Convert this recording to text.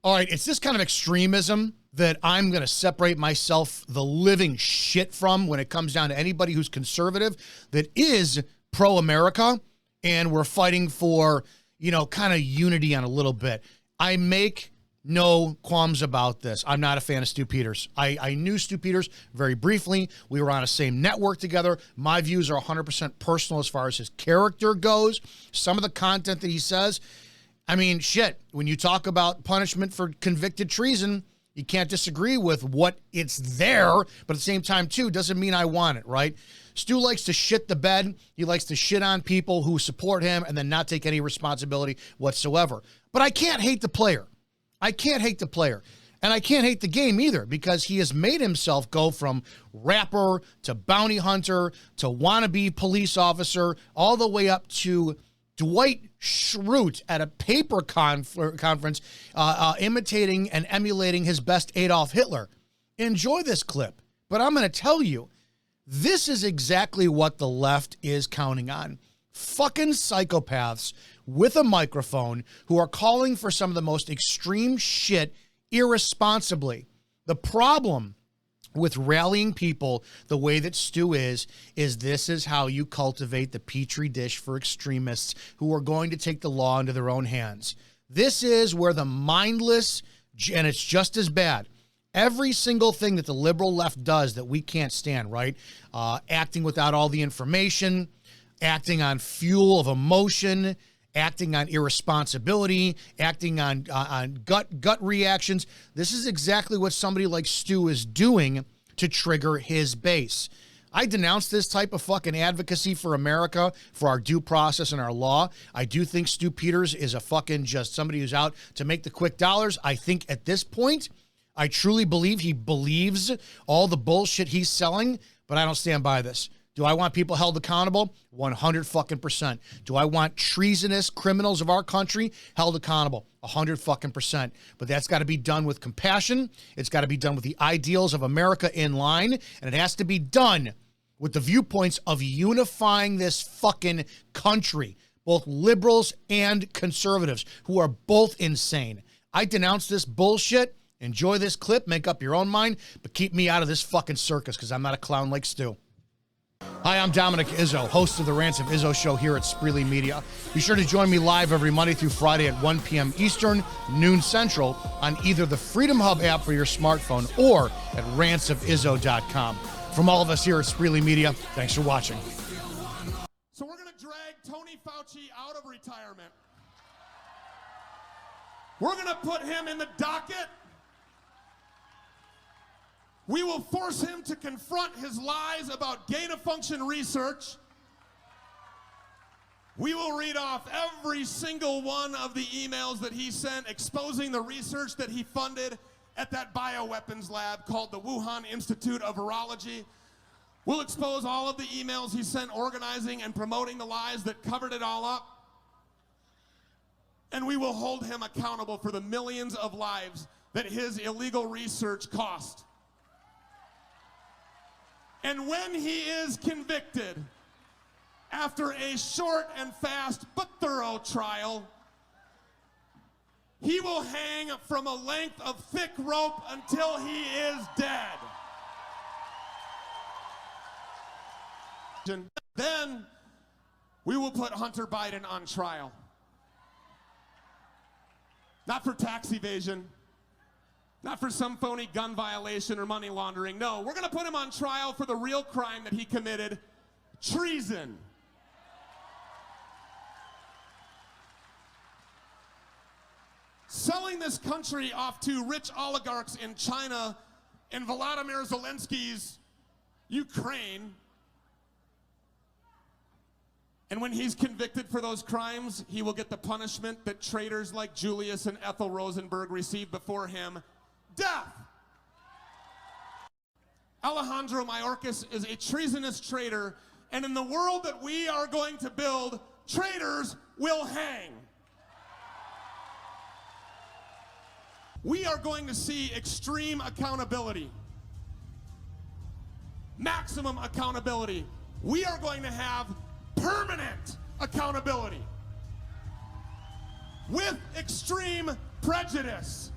All right, it's this kind of extremism that I'm going to separate myself the living shit from when it comes down to anybody who's conservative that is pro-America, and we're fighting for, you know, kind of unity on a little bit. I make no qualms about this. I'm not a fan of Stu Peters. I knew Stu Peters very briefly. We were on a same network together. My views are 100% personal as far as his character goes. Some of the content that he says, I mean, shit, when you talk about punishment for convicted treason, you can't disagree with what it's there, but at the same time, too, doesn't mean I want it, right? Stu likes to shit the bed. He likes to shit on people who support him and then not take any responsibility whatsoever. But I can't hate the player. I can't hate the player. And I can't hate the game either, because he has made himself go from rapper to bounty hunter to wannabe police officer all the way up to Dwight Schrute at a paper conference imitating and emulating his best Adolf Hitler. Enjoy this clip, but I'm going to tell you, this is exactly what the left is counting on. Fucking psychopaths with a microphone who are calling for some of the most extreme shit irresponsibly. The problem with rallying people the way that Stu is this is how you cultivate the petri dish for extremists who are going to take the law into their own hands. This is where the mindless, and it's just as bad, every single thing that the liberal left does that we can't stand, right? Acting without all the information, acting on fuel of emotion, acting on irresponsibility, acting on gut reactions. This is exactly what somebody like Stu is doing to trigger his base. I denounce this type of fucking advocacy for America, for our due process and our law. I do think Stu Peters is a fucking just somebody who's out to make the quick dollars. I think at this point, I truly believe he believes all the bullshit he's selling, but I don't stand by this. Do I want people held accountable? 100%. Do I want treasonous criminals of our country held accountable? 100%. But that's got to be done with compassion. It's got to be done with the ideals of America in line. And it has to be done with the viewpoints of unifying this fucking country. Both liberals and conservatives who are both insane. I denounce this bullshit. Enjoy this clip. Make up your own mind. But keep me out of this fucking circus because I'm not a clown like Stu. Hi, I'm Dominick Izzo, host of the Rants of Izzo show here at Spreely Media. Be sure to join me live every Monday through Friday at 1 p.m. Eastern, noon Central, on either the Freedom Hub app for your smartphone or at rantsofizzo.com. From all of us here at Spreely Media, thanks for watching. So we're going to drag Tony Fauci out of retirement. We're going to put him in the docket. We will force him to confront his lies about gain-of-function research. We will read off every single one of the emails that he sent exposing the research that he funded at that bioweapons lab called the Wuhan Institute of Virology. We'll expose all of the emails he sent organizing and promoting the lies that covered it all up. And we will hold him accountable for the millions of lives that his illegal research cost. And when he is convicted, after a short and fast but thorough trial, he will hang from a length of thick rope until he is dead. Then we will put Hunter Biden on trial. Not for tax evasion, not for some phony gun violation or money laundering. No, we're going to put him on trial for the real crime that he committed, treason. Selling this country off to rich oligarchs in China and Volodymyr Zelensky's Ukraine. And when he's convicted for those crimes, he will get the punishment that traitors like Julius and Ethel Rosenberg received before him: death. Alejandro Mayorkas is a treasonous traitor, and in the world that we are going to build, traitors will hang. We are going to see extreme accountability, maximum accountability. We are going to have permanent accountability with extreme prejudice.